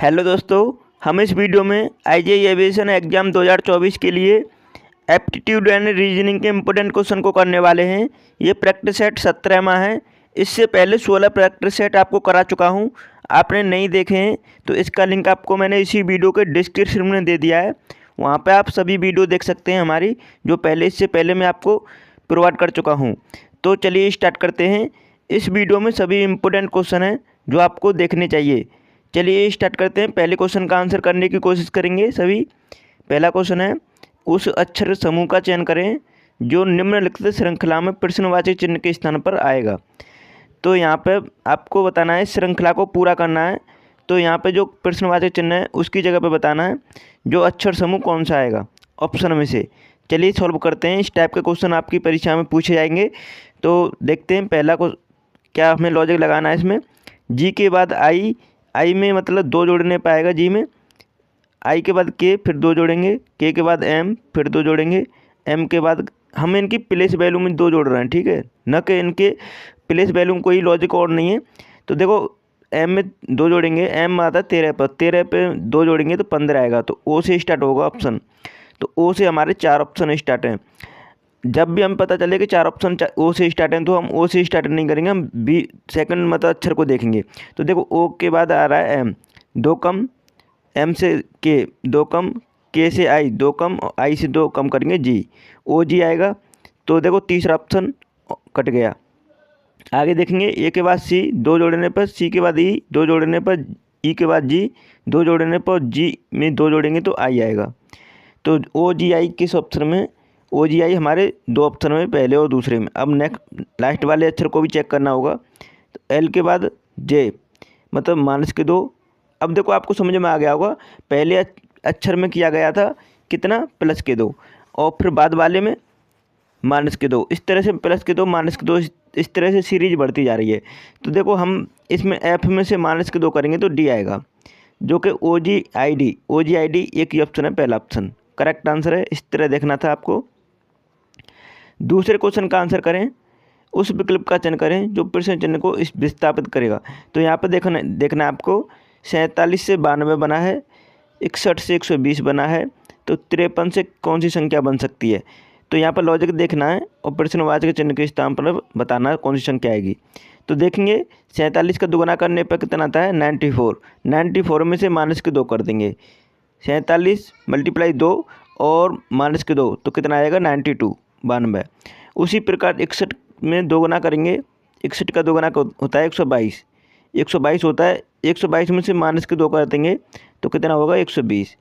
Hello दोस्तों, हम इस वीडियो में आईजीआई एविएशन एग्ज़ाम 2024 के लिए एप्टीट्यूड एंड रीजनिंग के इम्पोर्टेंट क्वेश्चन को करने वाले हैं। ये प्रैक्टिस सेट 17वां है। इससे पहले 16 प्रैक्टिस सेट आपको करा चुका हूँ। आपने नहीं देखे हैं तो इसका लिंक आपको मैंने इसी वीडियो के डिस्क्रिप्शन में दे दिया है। वहाँ पर आप सभी वीडियो देख सकते हैं हमारी, जो इससे पहले मैं आपको प्रोवाइड कर चुका हूँ। तो चलिए स्टार्ट करते हैं। इस वीडियो में सभी इम्पोर्टेंट क्वेश्चन हैं जो आपको देखने चाहिए। चलिए स्टार्ट करते हैं। पहले क्वेश्चन का आंसर करने की कोशिश करेंगे सभी। पहला क्वेश्चन है, उस अक्षर समूह का चयन करें जो निम्नलिखित श्रृंखला में प्रश्नवाचक चिन्ह के स्थान पर आएगा। तो यहाँ पे आपको बताना है, श्रृंखला को पूरा करना है। तो यहाँ पे जो प्रश्नवाचक चिन्ह है उसकी जगह पे बताना है जो अक्षर समूह कौन सा आएगा ऑप्शन में से। चलिए सॉल्व करते हैं। इस टाइप के क्वेश्चन आपकी परीक्षा में पूछे जाएंगे। तो देखते हैं पहला को क्या हमें लॉजिक लगाना है इसमें। जी के बाद आई में मतलब दो जोड़ने पाएगा। जी में आई के बाद के, फिर दो जोड़ेंगे। के बाद एम, फिर दो जोड़ेंगे। एम के बाद हम इनकी प्लेस वैल्यू में दो जोड़ रहे हैं, ठीक है, न कि इनके प्लेस वैल्यू में कोई लॉजिक और नहीं है। तो देखो एम में दो जोड़ेंगे, एम आता है 13 पर, 13 पे दो जोड़ेंगे तो 15 आएगा। तो ओ से स्टार्ट होगा ऑप्शन। तो ओ से हमारे 4 ऑप्शन स्टार्ट हैं। जब भी हमें पता चले कि 4 ऑप्शन ओ से स्टार्ट हैं तो हम ओ से स्टार्ट नहीं करेंगे, हम बी सेकंड मतलब अक्षर को देखेंगे। तो देखो ओ के बाद आ रहा है एम, दो कम, एम से के दो कम, के से आई दो कम, आई से दो कम करेंगे जी, ओ जी आएगा। तो देखो तीसरा ऑप्शन कट गया। आगे देखेंगे ए के बाद सी, दो जोड़ने पर, सी के बाद ई, दो जोड़ने पर, ई के बाद जी, दो जोड़ने पर, जी में दो जोड़ेंगे तो आई आएगा। तो ओ जी आई किस ऑप्शन में? ओ जी आई हमारे दो ऑप्शन में, पहले और दूसरे में। अब नेक्स्ट लास्ट वाले अक्षर को भी चेक करना होगा। तो एल के बाद जे मतलब माइनस के दो। अब देखो आपको समझ में आ गया होगा, पहले अक्षर में किया गया था कितना, प्लस के दो, और फिर बाद वाले में माइनस के दो। इस तरह से प्लस के दो, माइनस के दो, इस तरह से सीरीज बढ़ती जा रही है। तो देखो हम इसमें एफ में से माइनस के दो करेंगे तो डी आएगा, जो कि ओ जी आई डी एक ही ऑप्शन है, पहला ऑप्शन करेक्ट आंसर है। इस तरह देखना था आपको। दूसरे क्वेश्चन का आंसर करें, उस विकल्प का चयन करें जो प्रश्न चिन्ह को इस विस्थापित करेगा। तो यहाँ पर देखना आपको 47 से 92 बना है, 61 से 120 बना है, तो 53 से कौन सी संख्या बन सकती है। तो यहाँ पर लॉजिक देखना है और प्रश्नवाचक चिन्ह के स्थान पर बताना है कौन सी संख्या आएगी। तो देखेंगे 47 का दोगुना करने पर कितना आता है, 94। 94 में से माइनस के दो कर देंगे, 47 × 2 और माइनस के दो तो कितना आएगा, 92, 92। उसी प्रकार 61 में दोगुना करेंगे, 61 का दोगुना होता है 122, 122 होता है, 122 में से माइनस के दो कर देंगे तो कितना होगा, 120।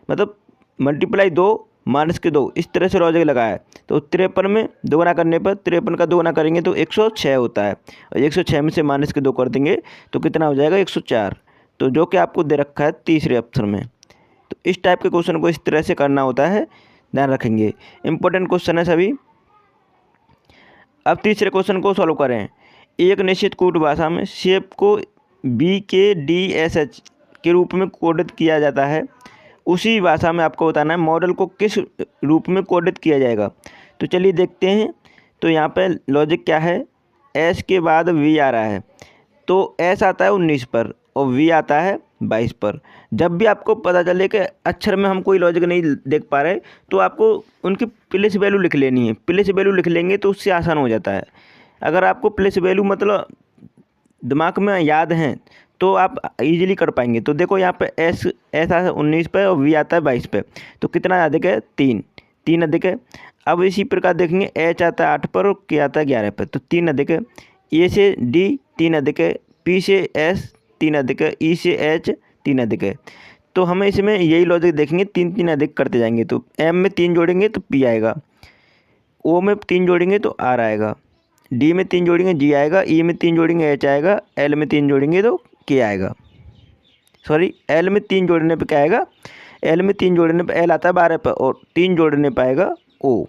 मतलब × 2 माइनस के दो, इस तरह से लॉजिक लगाया। तो 53 में दोगुना करने पर, 53 का दोगुना करेंगे तो 106 होता है, और 106 में से माइनस के दो कर देंगे तो कितना हो जाएगा, 104। तो जो कि आपको दे रखा है तीसरे ऑप्शन में। तो इस टाइप के क्वेश्चन को इस तरह से करना होता है, ध्यान रखेंगे। इंपॉर्टेंट क्वेश्चन है सभी। अब तीसरे क्वेश्चन को सॉल्व करें। एक निश्चित कूट भाषा में शेप को BKDSH के रूप में कोडित किया जाता है, उसी भाषा में आपको बताना है मॉडल को किस रूप में कोडित किया जाएगा। तो चलिए देखते हैं। तो यहाँ पे लॉजिक क्या है, एस के बाद वी आ रहा है, तो एस आता है 19 पर और वी आता है 22 पर। जब भी आपको पता चले कि अक्षर में हम कोई लॉजिक नहीं देख पा रहे तो आपको उनकी प्लेस वैल्यू लिख लेनी है। प्लेस वैल्यू लिख लेंगे तो उससे आसान हो जाता है। अगर आपको प्लेस वैल्यू मतलब दिमाग में याद हैं तो आप इजीली कर पाएंगे। तो देखो यहाँ पे एस आता है 19 पे और वी आता है 22 पे, तो कितना अधिक है, 3 अधिक है। अब इसी प्रकार देखेंगे एच आता है 8 पर और के आता है 11 पर, तो 3 अधिक है। ए से डी 3 अधिक है, पी से एस 3 अधिक है, ई से एच 3 अधिक है। तो हमें इसमें यही लॉजिक देखेंगे, 3 अधिक करते जाएंगे। तो एम में 3 जोड़ेंगे तो पी आएगा, ओ में 3 जोड़ेंगे तो आर आएगा, डी में 3 जोड़ेंगे जी आएगा, ई में 3 जोड़ेंगे एच आएगा, एल में 3 जोड़ेंगे तो के आएगा। सॉरी, एल में 3 जोड़ने पे क्या आएगा, एल में 3 जोड़ने पे एल आता है 12 पर और 3 जोड़ने पाएगा ओ।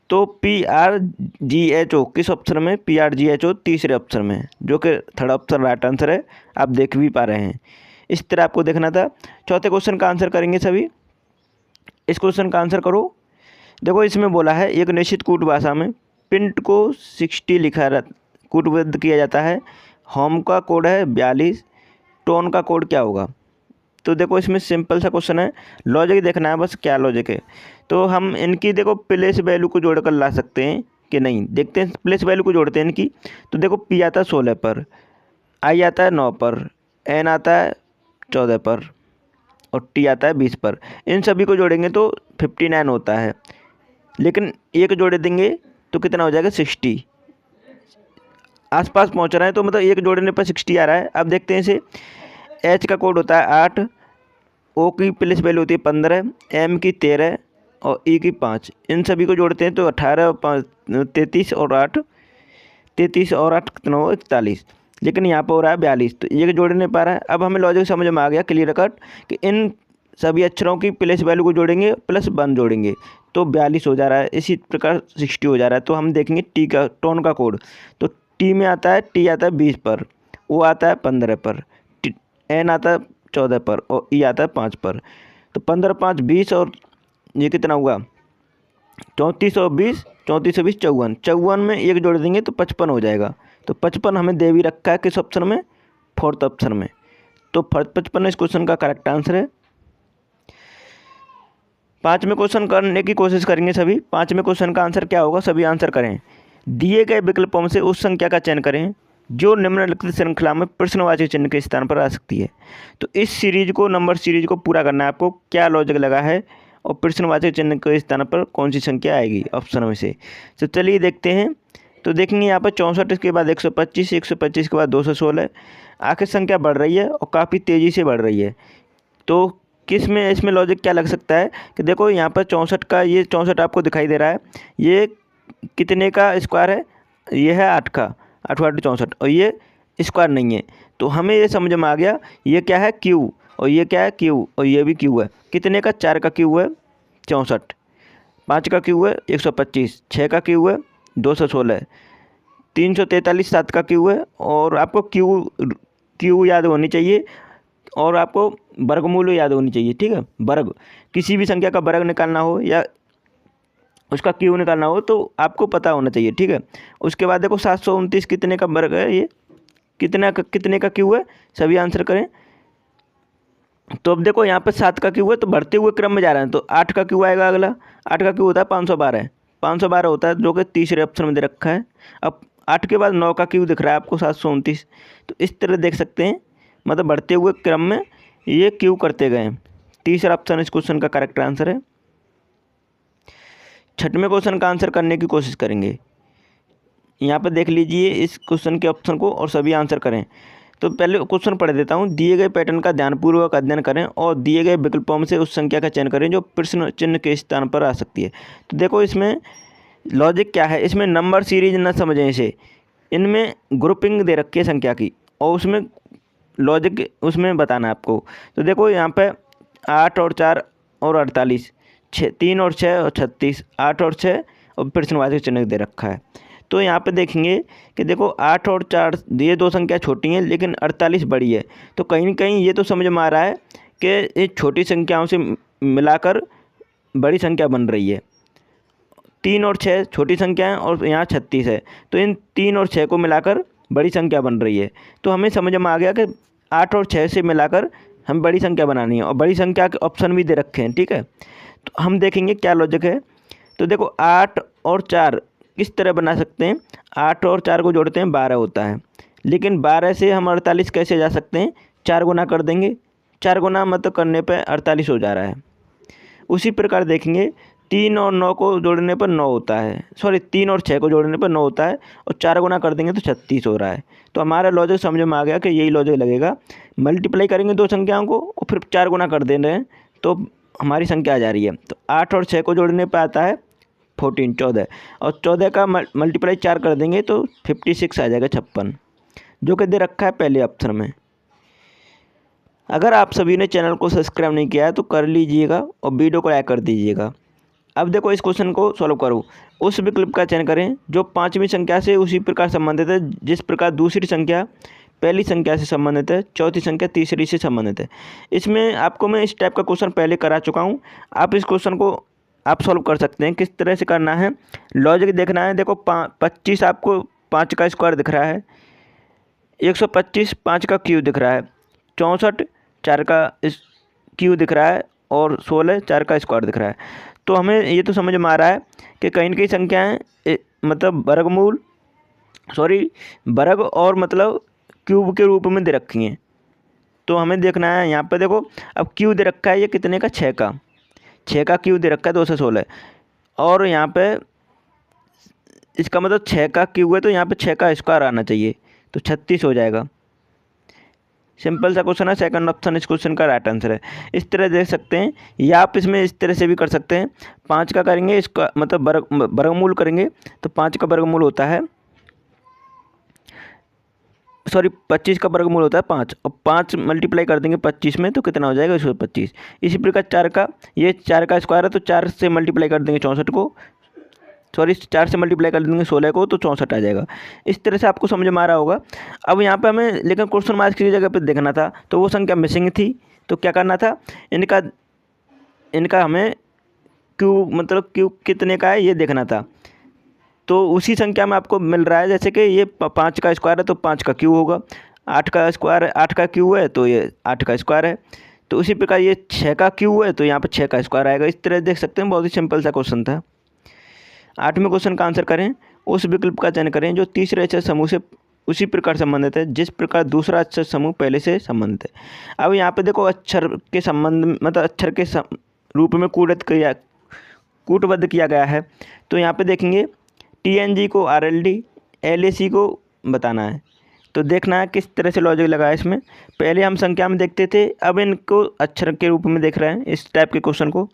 तो PRGHO किस ऑप्शन में, PRGHO तीसरे ऑप्शन में, जो कि थर्ड ऑप्शन राइट आंसर है। आप देख भी पा रहे हैं। इस तरह आपको देखना था। चौथे क्वेश्चन का आंसर करेंगे सभी। इस क्वेश्चन का आंसर करो। देखो इसमें बोला है एक निश्चित कूट भाषा में पिंट को 60 लिखा कूटबद्ध किया जाता है। होम का कोड है 42, टोन का कोड क्या होगा। तो देखो इसमें सिंपल सा क्वेश्चन है, लॉजिक देखना है बस क्या लॉजिक है। तो हम इनकी देखो प्लेस वैल्यू को जोड़ कर ला सकते हैं कि नहीं, देखते हैं प्लेस वैल्यू को जोड़ते हैं इनकी। तो देखो पी आता है 16 पर, आई आता है 9 पर, एन आता है 14 पर और टी आता है 20 पर। इन सभी को जोड़ेंगे तो 59 होता है, लेकिन एक जोड़े देंगे तो कितना हो जाएगा 60। आसपास पहुंच रहा है तो मतलब एक जोड़ने पर 60 आ रहा है। अब देखते हैं इसे, एच का कोड होता है 8, ओ की प्लेस वैल्यू होती है 15, एम की 13 और ई की 5। इन सभी को जोड़ते हैं तो 18 5 33 और 8, 33 और 8 कितना हो 41, लेकिन यहाँ पर हो रहा है 42, तो ये जोड़ नहीं पा रहा है। अब हमें लॉजिक समझ में आ गया क्लियर कट कि इन सभी अक्षरों की प्लेस वैल्यू को जोड़ेंगे प्लस 1 जोड़ेंगे तो 42 हो जा रहा है, इसी प्रकार 60 हो जा रहा है। तो हम देखेंगे टी का टोन का कोड, तो टी में आता है, टी आता है 20 पर, ओ आता है 15 पर, एन आता है 14 पर और ई आता है 5 पर। तो 15 5 20 और ये कितना हुआ 34 और 20, 34 और 20 54, 54 में एक जोड़ देंगे तो 55 हो जाएगा। तो 55 हमें दे भी रखा है किस ऑप्शन में, फोर्थ ऑप्शन में। तो 55 इस क्वेश्चन का करेक्ट आंसर है। पाँचवें क्वेश्चन करने की कोशिश करेंगे सभी। पाँचवें क्वेश्चन का आंसर क्या होगा, सभी आंसर करें। दिए गए विकल्पों से उस संख्या का चयन करें जो निम्नलिखित श्रृंखला में प्रश्नवाची चिन्ह के स्थान पर आ सकती है। तो इस सीरीज को, नंबर सीरीज को पूरा करना है आपको, क्या लॉजिक लगा है और प्रश्नवाची चिन्ह के स्थान पर कौन सी संख्या आएगी ऑप्शन में से। तो चलिए देखते हैं। तो देखेंगे यहाँ पर 64 के बाद 125, 125 के बाद 216, आखिर संख्या बढ़ रही है और काफ़ी तेज़ी से बढ़ रही है। तो किस में इसमें लॉजिक क्या लग सकता है कि देखो यहाँ पर 64 का, ये 64 आपको दिखाई दे रहा है, ये कितने का स्क्वायर है, ये है 8 का, 8 8 64, और ये स्क्वायर नहीं है। तो हमें ये समझ में आ गया ये क्या है क्यू, और ये क्या है क्यू, और ये भी क्यू है। कितने का, 4 का क्यू है 64, 5 का क्यू है 125, 6 का क्यू है 216, 343, 7 का क्यू है। और आपको क्यू याद होनी चाहिए और आपको वर्गमूल याद होनी चाहिए, ठीक है। वर्ग, किसी भी संख्या का वर्ग निकालना हो या उसका क्यू निकालना हो तो आपको पता होना चाहिए, ठीक है। उसके बाद देखो 729 कितने का वर्ग है, ये कितने का क्यू है, सभी आंसर करें। तो अब देखो यहाँ पर 7 का क्यू है तो बढ़ते हुए क्रम में जा रहा है, तो 8 का क्यू आएगा अगला। 8 का क्यू होता है 512, 512 होता है जो कि तीसरे ऑप्शन में दे रखा है। अब 8 के बाद 9 का क्यू दिख रहा है आपको 729। तो इस तरह देख सकते हैं, मतलब बढ़ते हुए क्रम में ये क्यू करते गए। तीसरा ऑप्शन इस क्वेश्चन का करेक्ट आंसर है। छठवें क्वेश्चन का आंसर करने की कोशिश करेंगे। यहाँ पर देख लीजिए इस क्वेश्चन के ऑप्शन को और सभी आंसर करें। तो पहले क्वेश्चन पढ़ देता हूँ। दिए गए पैटर्न का ध्यानपूर्वक अध्ययन करें और दिए गए विकल्पों में से उस संख्या का चयन करें जो प्रश्न चिन्ह के स्थान पर आ सकती है। तो देखो इसमें लॉजिक क्या है, इसमें नंबर सीरीज न समझें इसे, इनमें ग्रुपिंग दे रखी है संख्या की और उसमें लॉजिक उसमें बताना है आपको। तो देखो यहाँ पे 8 और 4 और 48, 3 और 6 और 36, 8 और 6 और प्रश्नवाची चिन्ह दे रखा है। तो यहाँ पे देखेंगे कि देखो 8 और 4 ये दो संख्या छोटी हैं लेकिन 48 बड़ी है। तो कहीं ना कहीं ये तो समझ में आ रहा है कि ये छोटी संख्याओं से मिलाकर बड़ी संख्या बन रही है। 3 और 6 छोटी संख्या हैं और यहाँ 36 है, तो इन 3 और 6 को मिलाकर बड़ी संख्या बन रही है। तो हमें समझ में आ गया कि 8 और 6 से मिलाकर हमें बड़ी संख्या बनानी है और बड़ी संख्या के ऑप्शन भी दे रखे हैं, ठीक है। तो हम देखेंगे क्या लॉजिक है। तो देखो 8 और 4 किस तरह बना सकते हैं, 8 और 4 को जोड़ते हैं 12 होता है, लेकिन 12 से हम 48 कैसे जा सकते हैं, 4 गुना कर देंगे, 4 गुना मतलब करने पर 48 हो जा रहा है। उसी प्रकार देखेंगे 3 और 9 को जोड़ने पर 9 होता है, सॉरी 3 और 6 को जोड़ने पर 9 होता है और 4 गुना कर देंगे तो 36 हो रहा है। तो हमारा लॉजिक समझ में आ गया कि यही लॉजिक लगेगा। मल्टीप्लाई करेंगे दो संख्याओं को और फिर 4 गुना कर दे रहे हैं तो हमारी संख्या आ जा रही है। तो 8 और 6 को जोड़ने पर आता है 14 14 और 14 का मल्टीप्लाई 4 कर देंगे तो 56 आ जाएगा 56, जो कि दे रखा है पहले ऑप्शन में। अगर आप सभी ने चैनल को सब्सक्राइब नहीं किया है तो कर लीजिएगा और वीडियो को लाइक कर दीजिएगा। अब देखो इस क्वेश्चन को सॉल्व करो। उस विकल्प का चयन करें जो पांचवी संख्या से उसी प्रकार संबंधित है जिस प्रकार दूसरी संख्या पहली संख्या से संबंधित है, चौथी संख्या तीसरी से संबंधित है। इसमें आपको मैं इस टाइप का क्वेश्चन पहले करा चुका हूँ। आप इस क्वेश्चन को आप सॉल्व कर सकते हैं। किस तरह से करना है, लॉजिक देखना है। देखो 25 आपको 5 का स्क्वायर दिख रहा है, 125 5 का क्यूब दिख रहा है, 64 4 का इस क्यू दिख रहा है और 16 4 का स्क्वायर दिख रहा है। तो हमें ये तो समझ में आ रहा है कि कहीं न कहीं संख्याएँ मतलब वर्ग और मतलब क्यूब के रूप में दे रखी हैं। तो हमें देखना है यहाँ पे देखो, अब क्यू दे रखा है ये कितने का, 6 का क्यू दे रखा है 216 और यहाँ पे इसका मतलब 6 का क्यू है तो यहाँ पे 6 का स्क्वायर आना चाहिए, तो 36 हो जाएगा। सिंपल सा क्वेश्चन है, सेकंड ऑप्शन इस क्वेश्चन का राइट आंसर है। इस तरह देख सकते हैं, या आप इसमें इस तरह से भी कर सकते हैं। 5 का करेंगे इसका मतलब वर्गमूल करेंगे तो 5 का वर्गमूल होता है 25 का वर्गमूल होता है 5 और 5 मल्टीप्लाई कर देंगे 25 में तो कितना हो जाएगा 125। इसी प्रकार 4 का, ये 4 का स्क्वायर है तो 4 से मल्टीप्लाई कर देंगे 4 से मल्टीप्लाई कर देंगे 16 को तो 64 आ जाएगा। इस तरह से आपको समझ में आ रहा होगा। अब यहाँ पे हमें लेकिन क्वेश्चन मार्क की जगह पे देखना था, तो वो संख्या मिसिंग थी, तो क्या करना था, इनका हमें क्यू कितने का है ये देखना था। तो उसी संख्या में आपको मिल रहा है, जैसे कि ये 5 का स्क्वायर है तो 5 का क्यू होगा, 8 का स्क्वायर है 8 का क्यू है तो ये 8 का स्क्वायर है। तो उसी प्रकार ये 6 का क्यू है तो यहाँ पे 6 का स्क्वायर आएगा। इस तरह देख सकते हैं, बहुत ही सिंपल सा क्वेश्चन था। 8वें क्वेश्चन का आंसर करें, उस विकल्प का चयन करें जो तीसरे अक्षर समूह से उसी प्रकार संबंधित है जिस प्रकार दूसरा अक्षर समूह पहले से संबंधित है। अब यहाँ पे देखो अक्षर के संबंध मतलब अक्षर के रूप में कूटबद्ध किया गया है। तो यहाँ पे देखेंगे TNG को RLD LAC को बताना है। तो देखना है किस तरह से लॉजिक लगा है इसमें। पहले हम संख्या में देखते थे, अब इनको अक्षर के रूप में देख रहे हैं इस टाइप के क्वेश्चन को।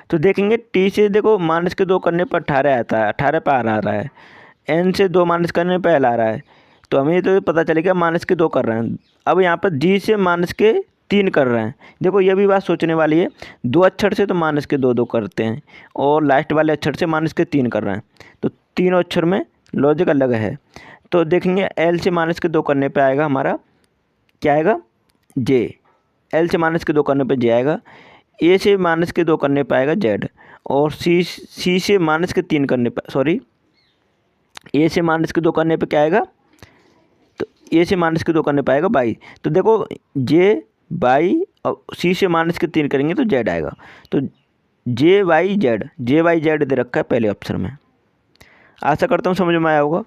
तो देखेंगे T से देखो -2 करने पर 18 आता है, 18 पर आ रहा है। N से 2 माइनस करने पर L आ रहा है, तो हमें तो पता चलेगा -2 कर रहे हैं। अब यहाँ पर G से -3 कर रहे हैं। देखो ये भी बात सोचने वाली है, 2 अक्षर से तो -2 करते हैं और लास्ट वाले अक्षर से -3 कर रहे हैं, तो तीनों अक्षर में लॉजिक अलग है। तो देखेंगे L से -2 करने पे आएगा हमारा क्या आएगा, J। L से -2 करने पे J आएगा। A से -2 करने पे आएगा Z और C से -3 करने पे A से -2 करने पे क्या आएगा, तो A से -2 करने पे आएगा Y। तो देखो J Y और C से -3 करेंगे तो Z आएगा। तो JYZ दे रखा है पहले ऑप्शन में। आशा करता हूँ समझ में आया होगा।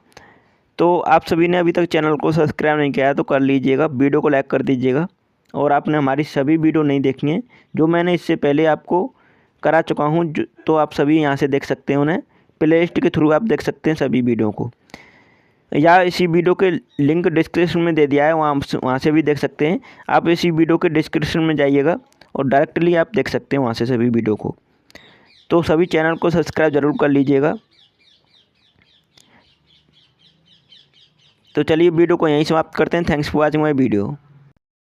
तो आप सभी ने अभी तक चैनल को सब्सक्राइब नहीं किया है तो कर लीजिएगा, वीडियो को लाइक कर दीजिएगा। और आपने हमारी सभी वीडियो नहीं देखी हैं जो मैंने इससे पहले आपको करा चुका हूँ, तो आप सभी यहाँ से देख सकते हैं उन्हें, प्ले लिस्ट के थ्रू आप देख सकते हैं सभी वीडियो को, या इसी वीडियो के लिंक डिस्क्रिप्शन में दे दिया है, वहाँ से भी देख सकते हैं। आप इसी वीडियो के डिस्क्रिप्शन में जाइएगा और डायरेक्टली आप देख सकते हैं वहाँ से सभी वीडियो को। तो सभी चैनल को सब्सक्राइब ज़रूर कर लीजिएगा। तो चलिए वीडियो को यहीं समाप्त करते हैं। Thanks for watching my video.